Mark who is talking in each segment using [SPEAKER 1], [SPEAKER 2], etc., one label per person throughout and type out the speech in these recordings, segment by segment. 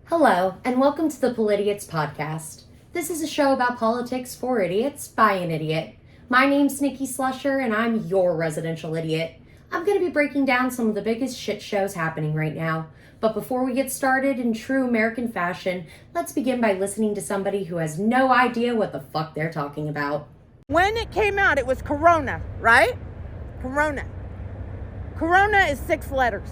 [SPEAKER 1] Hello, and welcome to the Politidiots podcast. This is a show about politics for idiots by an idiot. My name's Nikki Slusher, and I'm your residential idiot. I'm going to be breaking down some of the biggest shit shows happening right now. But before we get started in true American fashion, let's begin by listening to somebody who has no idea what the fuck they're talking about.
[SPEAKER 2] When it came out, it was Corona, right? Corona. Corona is 6 letters.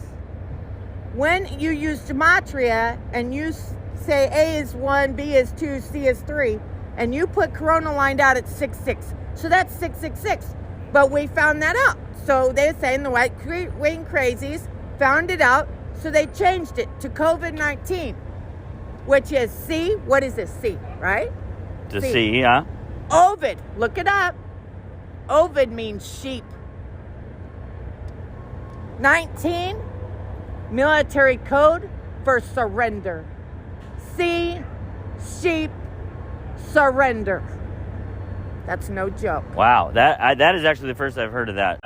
[SPEAKER 2] When you use gematria and you say A is 1, B is 2, C is 3, and you put Corona lined out at 666. So that's 666. But we found that out. So they're saying the white wing crazies found it out, so they changed it to COVID-19, which is C. What is this? C, right?
[SPEAKER 3] To C, yeah.
[SPEAKER 2] Ovid. Look it up. Ovid means sheep. 19. Military code for surrender. See, sheep, surrender. That's no joke.
[SPEAKER 3] Wow, that is actually the first I've heard of that.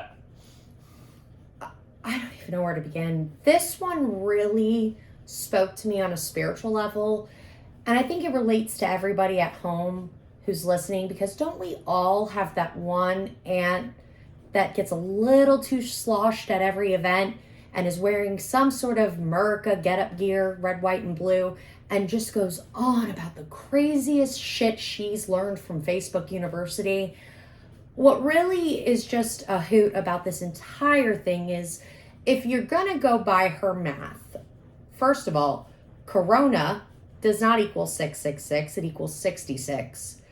[SPEAKER 1] I don't even know where to begin. This one really spoke to me on a spiritual level, and I think it relates to everybody at home who's listening, because don't we all have that one aunt that gets a little too sloshed at every event and is wearing some sort of America get-up gear, red, white, and blue, and just goes on about the craziest shit she's learned from Facebook University? What really is just a hoot about this entire thing is, if you're gonna go by her math, first of all, Corona does not equal 666, it equals 66.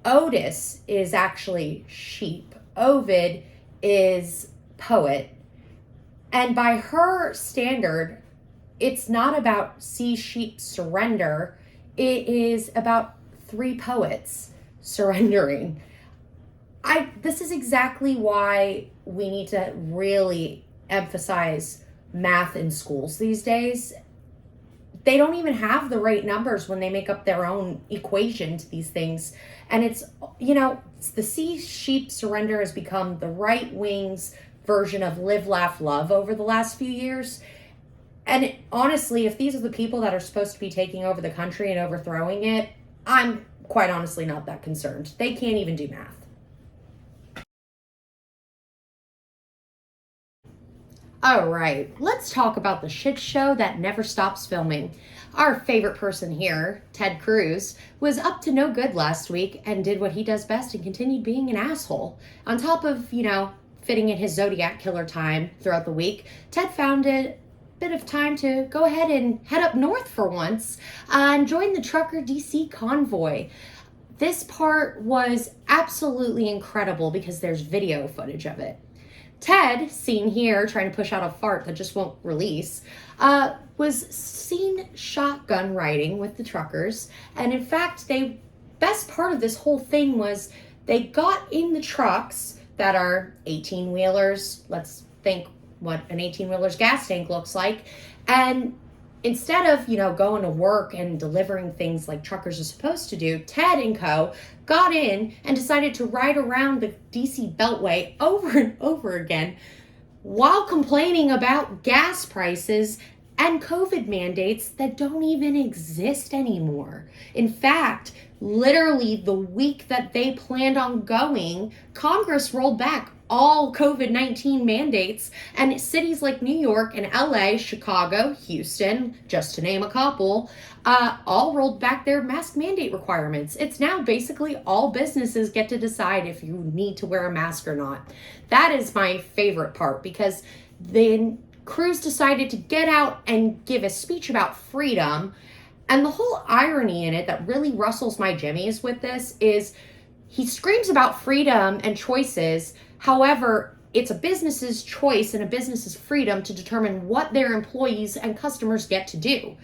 [SPEAKER 1] Otis is actually sheep. Ovid is poet. And by her standard, it's not about see sheep surrender. It is about 3 poets surrendering. This is exactly why we need to really emphasize math in schools these days. They don't even have the right numbers when they make up their own equation to these things. And it's the see sheep surrender has become the right wing's version of live, laugh, love over the last few years. And honestly, if these are the people that are supposed to be taking over the country and overthrowing it, I'm quite honestly not that concerned. They can't even do math. All right, let's talk about the shit show that never stops filming. Our favorite person here, Ted Cruz, was up to no good last week and did what he does best and continued being an asshole. On top of, fitting in his Zodiac killer time throughout the week, Ted found a bit of time to go ahead and head up north for once and join the trucker DC convoy. This part was absolutely incredible because there's video footage of it. Ted, seen here trying to push out a fart that just won't release, was seen shotgun riding with the truckers. And in fact, best part of this whole thing was they got in the trucks that are 18-wheelers. Let's think what an 18-wheeler's gas tank looks like. And instead of, going to work and delivering things like truckers are supposed to do, Ted and co. got in and decided to ride around the DC Beltway over and over again while complaining about gas prices and COVID mandates that don't even exist anymore. In fact, literally the week that they planned on going, Congress rolled back all COVID-19 mandates, and cities like New York and LA, Chicago, Houston, just to name a couple, all rolled back their mask mandate requirements. It's now basically all businesses get to decide if you need to wear a mask or not. That is my favorite part, because then Cruz decided to get out and give a speech about freedom. And the whole irony in it that really rustles my jimmies with this is he screams about freedom and choices. However, it's a business's choice and a business's freedom to determine what their employees and customers get to do.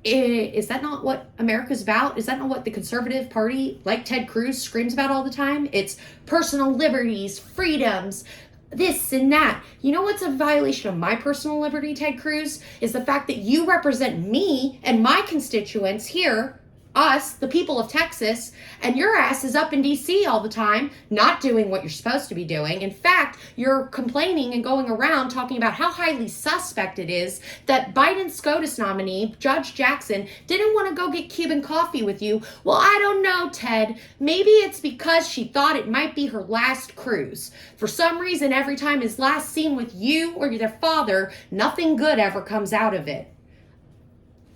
[SPEAKER 1] Is that not what America's about? Is that not what the conservative party, like Ted Cruz, screams about all the time? It's personal liberties, freedoms, this and that. You know what's a violation of my personal liberty, Ted Cruz? Is the fact that you represent me and my constituents here us, the people of Texas, and your ass is up in D.C. all the time, not doing what you're supposed to be doing. In fact, you're complaining and going around talking about how highly suspect it is that Biden's SCOTUS nominee, Judge Jackson, didn't want to go get Cuban coffee with you. Well, I don't know, Ted. Maybe it's because she thought it might be her last cruise. For some reason, every time his last scene with you or their father, nothing good ever comes out of it.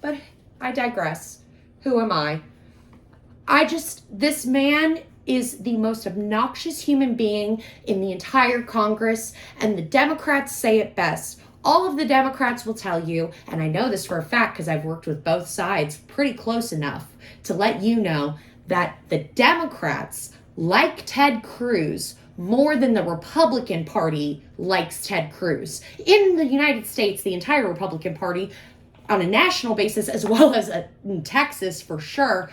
[SPEAKER 1] But I digress. Who am I? This man is the most obnoxious human being in the entire Congress, and the Democrats say it best. All of the Democrats will tell you, and I know this for a fact because I've worked with both sides pretty close enough to let you know that the Democrats like Ted Cruz more than the Republican Party likes Ted Cruz. In the United States, the entire Republican Party, on a national basis as well as in Texas for sure,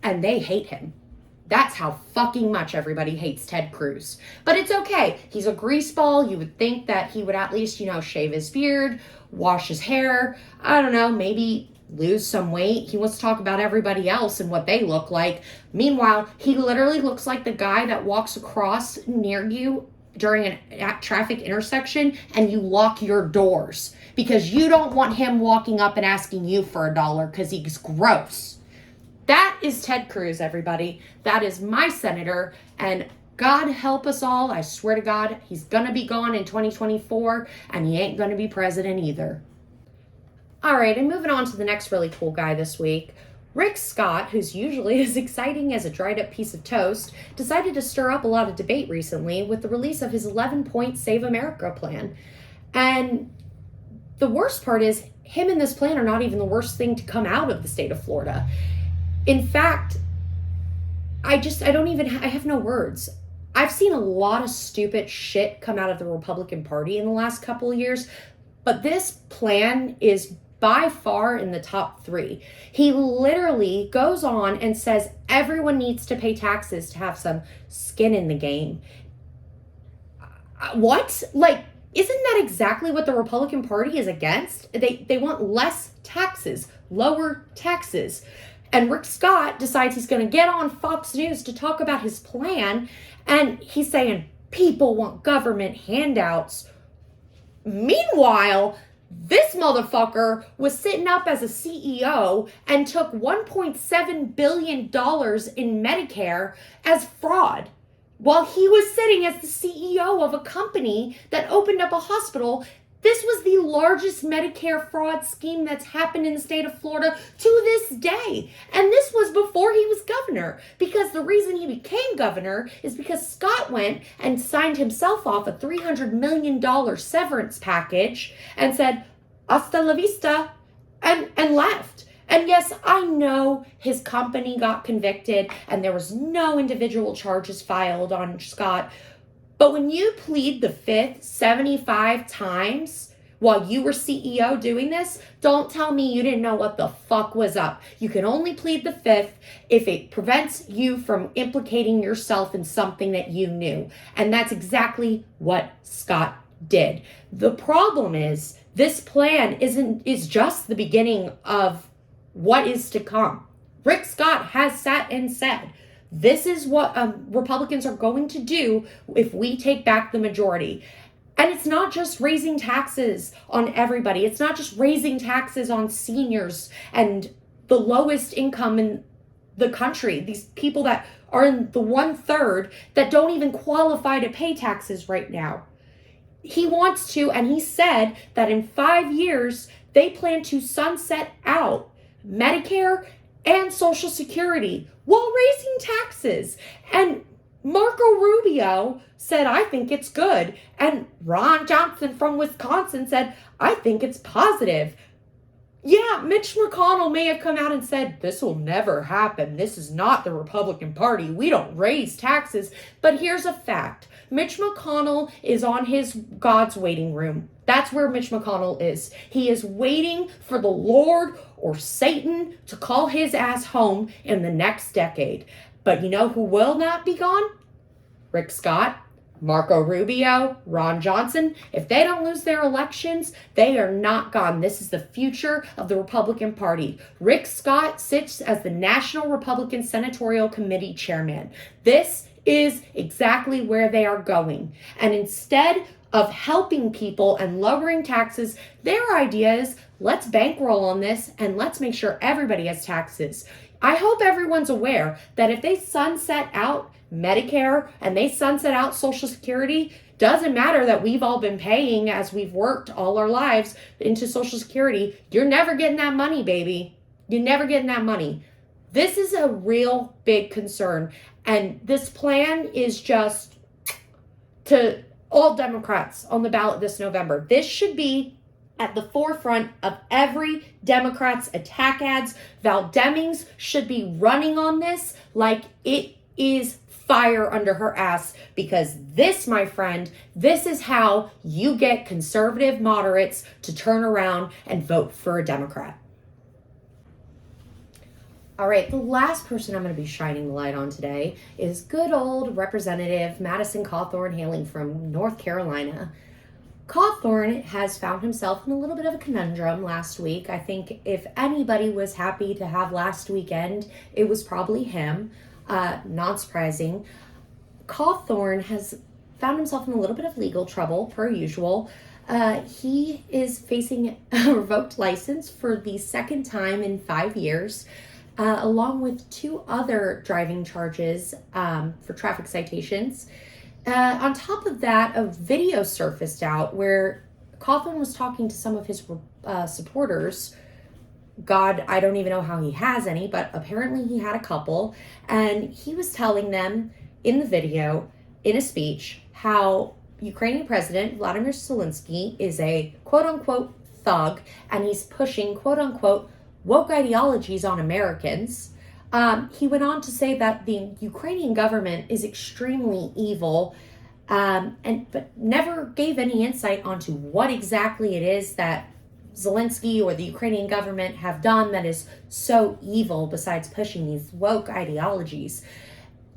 [SPEAKER 1] and they hate him. That's how fucking much everybody hates Ted Cruz. But it's okay. He's a greaseball. You would think that he would at least, shave his beard, wash his hair, I don't know, maybe lose some weight. He wants to talk about everybody else and what they look like. Meanwhile, he literally looks like the guy that walks across near you during a traffic intersection and you lock your doors because you don't want him walking up and asking you for $1 because he's gross. That is Ted Cruz, everybody. That is my senator, and God help us all. I swear to God, he's gonna be gone in 2024, and he ain't gonna be president either. All right, and moving on to the next really cool guy this week. Rick Scott, who's usually as exciting as a dried up piece of toast, decided to stir up a lot of debate recently with the release of his 11-point Save America plan. And the worst part is, him and this plan are not even the worst thing to come out of the state of Florida. In fact, I have no words. I've seen a lot of stupid shit come out of the Republican Party in the last couple of years, but this plan is by far in the top 3. He literally goes on and says everyone needs to pay taxes to have some skin in the game. What? Isn't that exactly what the Republican Party is against? They want less taxes, lower taxes. And Rick Scott decides he's going to get on Fox News to talk about his plan. And he's saying people want government handouts. Meanwhile, this motherfucker was sitting up as a CEO and took $1.7 billion in Medicare as fraud while he was sitting as the CEO of a company that opened up a hospital. This was the largest Medicare fraud scheme that's happened in the state of Florida to this day. And this was before he was governor, because the reason he became governor is because Scott went and signed himself off a $300 million severance package and said, hasta la vista, and left. And yes, I know his company got convicted and there was no individual charges filed on Scott. But when you plead the fifth 75 times while you were CEO doing this, don't tell me you didn't know what the fuck was up. You can only plead the fifth if it prevents you from implicating yourself in something that you knew. And that's exactly what Scott did. The problem is this plan is just the beginning of what is to come. Rick Scott has sat and said, this is what Republicans are going to do if we take back the majority. And it's not just raising taxes on everybody. It's not just raising taxes on seniors and the lowest income in the country. These people that are in the 1/3 that don't even qualify to pay taxes right now. He wants to, and he said that in 5 years, they plan to sunset out Medicare and Social Security while raising taxes. And Marco Rubio said, I think it's good. And Ron Johnson from Wisconsin said, I think it's positive. Yeah, Mitch McConnell may have come out and said, this will never happen. This is not the Republican Party. We don't raise taxes. But here's a fact. Mitch McConnell is on his God's waiting room. That's where Mitch McConnell is. He is waiting for the Lord or Satan to call his ass home in the next decade. But you know who will not be gone? Rick Scott. Marco Rubio, Ron Johnson, if they don't lose their elections, they are not gone. This is the future of the Republican Party. Rick Scott sits as the National Republican Senatorial Committee chairman. This is exactly where they are going. And instead of helping people and lowering taxes, their idea is, let's bankroll on this and let's make sure everybody has taxes. I hope everyone's aware that if they sunset out Medicare and they sunset out Social Security, doesn't matter that we've all been paying as we've worked all our lives into Social Security. You're never getting that money, baby. You're never getting that money. This is a real big concern. And this plan is just to all Democrats on the ballot this November. This should be at the forefront of every Democrat's attack ads. Val Demings should be running on this like it is fire under her ass, because this, my friend, this is how you get conservative moderates to turn around and vote for a Democrat. All right, the last person I'm going to be shining the light on today is good old Representative Madison Cawthorn, hailing from North Carolina. Cawthorn has found himself in a little bit of a conundrum last week. I think if anybody was happy to have last weekend, it was probably him. Not surprising. Cawthorn has found himself in a little bit of legal trouble, per usual. He is facing a revoked license for the second time in 5 years, along with 2 other driving charges for traffic citations. On top of that, a video surfaced out where Cawthorn was talking to some of his supporters. God, I don't even know how he has any, but apparently he had a couple. And he was telling them in the video, in a speech, how Ukrainian President Vladimir Zelensky is a quote-unquote thug, and he's pushing quote-unquote woke ideologies on Americans. He went on to say that the Ukrainian government is extremely evil, but never gave any insight onto what exactly it is that Zelensky or the Ukrainian government have done that is so evil besides pushing these woke ideologies.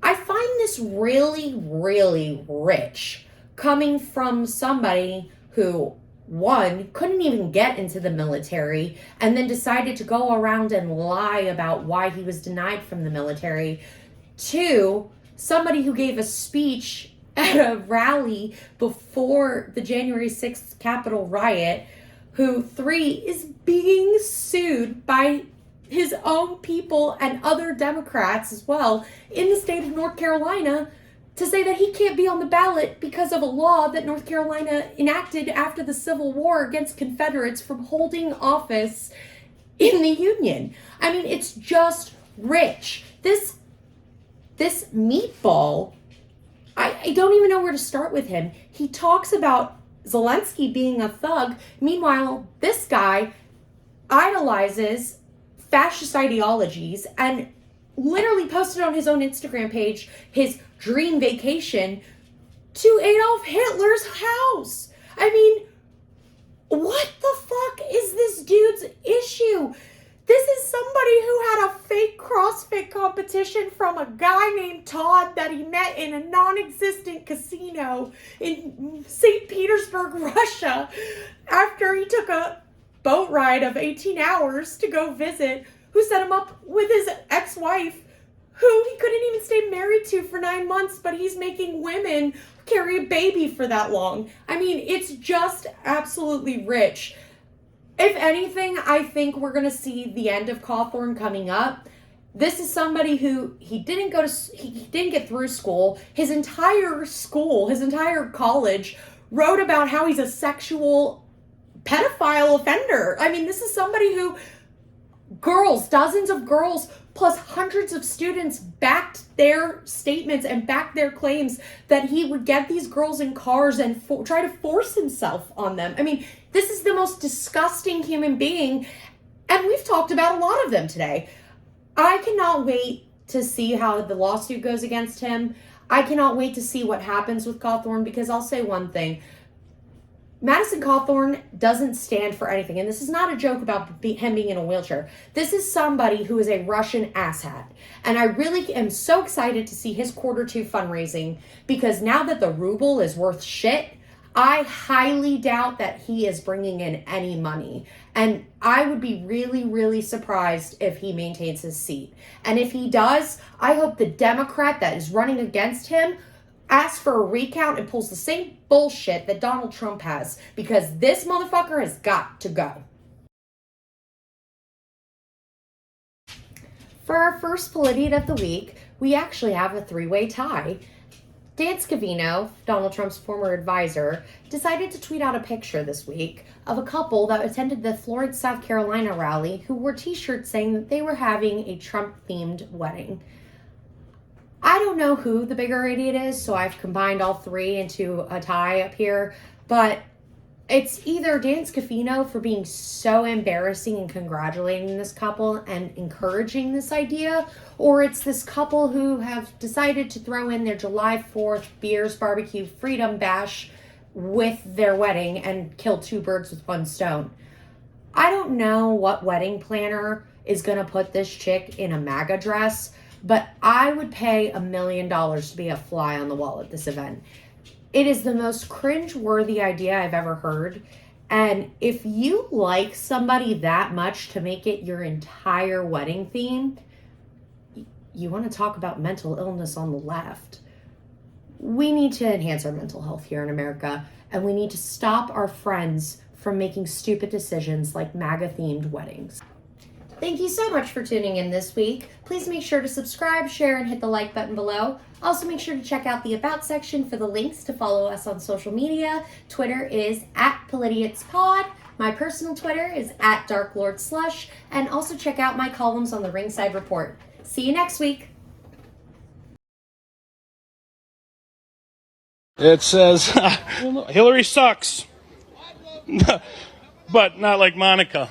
[SPEAKER 1] I find this really, really rich coming from somebody who, one, couldn't even get into the military and then decided to go around and lie about why he was denied from the military. 2, somebody who gave a speech at a rally before the January 6th Capitol riot, who 3 is being sued by his own people and other Democrats as well in the state of North Carolina to say that he can't be on the ballot because of a law that North Carolina enacted after the Civil War against Confederates from holding office in the Union. I mean, it's just rich. This meatball, I don't even know where to start with him. He talks about Zelensky being a thug. Meanwhile, this guy idolizes fascist ideologies and literally posted on his own Instagram page his dream vacation to Adolf Hitler's house. I mean, what the fuck is this dude's issue? This is somebody who had a fake CrossFit competition from a guy named Todd that he met in a non-existent casino in St. Petersburg, Russia, after he took a boat ride of 18 hours to go visit, who set him up with his ex-wife, who he couldn't even stay married to for 9 months, but he's making women carry a baby for that long. I mean, it's just absolutely rich. If anything, I think we're going to see the end of Cawthorn coming up. This is somebody who he didn't get through school. His entire college wrote about how he's a sexual pedophile offender. I mean, this is somebody who dozens of girls, plus hundreds of students backed their statements and backed their claims that he would get these girls in cars and try to force himself on them. I mean, this is the most disgusting human being, and we've talked about a lot of them today. I cannot wait to see how the lawsuit goes against him. I cannot wait to see what happens with Cawthorn, because I'll say one thing. Madison Cawthorn doesn't stand for anything. And this is not a joke about him being in a wheelchair. This is somebody who is a Russian asshat. And I really am so excited to see his Q2 fundraising, because now that the ruble is worth shit, I highly doubt that he is bringing in any money. And I would be really, really surprised if he maintains his seat. And if he does, I hope the Democrat that is running against him asks for a recount and pulls the same bullshit that Donald Trump has, because this motherfucker has got to go. For our first Politidiot of the week, we actually have a three-way tie. Dan Scavino, Donald Trump's former advisor, decided to tweet out a picture this week of a couple that attended the Florence, South Carolina rally who wore t-shirts saying that they were having a Trump-themed wedding. I don't know who the bigger idiot is, so I've combined all three into a tie up here, but it's either Dan Scavino for being so embarrassing and congratulating this couple and encouraging this idea, or it's this couple who have decided to throw in their July 4th beers, barbecue, freedom bash with their wedding and kill two birds with one stone. I don't know what wedding planner is going to put this chick in a MAGA dress, but I would pay $1 million to be a fly on the wall at this event. It is the most cringe-worthy idea I've ever heard. And if you like somebody that much to make it your entire wedding theme, you want to talk about mental illness on the left. We need to enhance our mental health here in America, and we need to stop our friends from making stupid decisions like MAGA-themed weddings. Thank you so much for tuning in this week. Please make sure to subscribe, share, and hit the like button below. Also, make sure to check out the About section for the links to follow us on social media. Twitter is @Politidiotspod. My personal Twitter is @DarkLordSlush. And also check out my columns on the Ringside Report. See you next week.
[SPEAKER 4] It says, Hillary sucks, but not like Monica.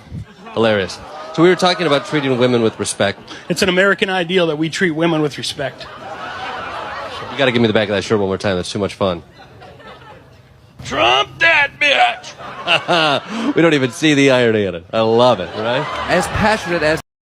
[SPEAKER 5] Hilarious. So we were talking about treating women with respect.
[SPEAKER 4] It's an American ideal that we treat women with respect.
[SPEAKER 5] You got to give me the back of that shirt one more time. That's too much fun.
[SPEAKER 4] Trump that bitch!
[SPEAKER 5] We don't even see the irony in it. I love it, right?
[SPEAKER 6] As passionate as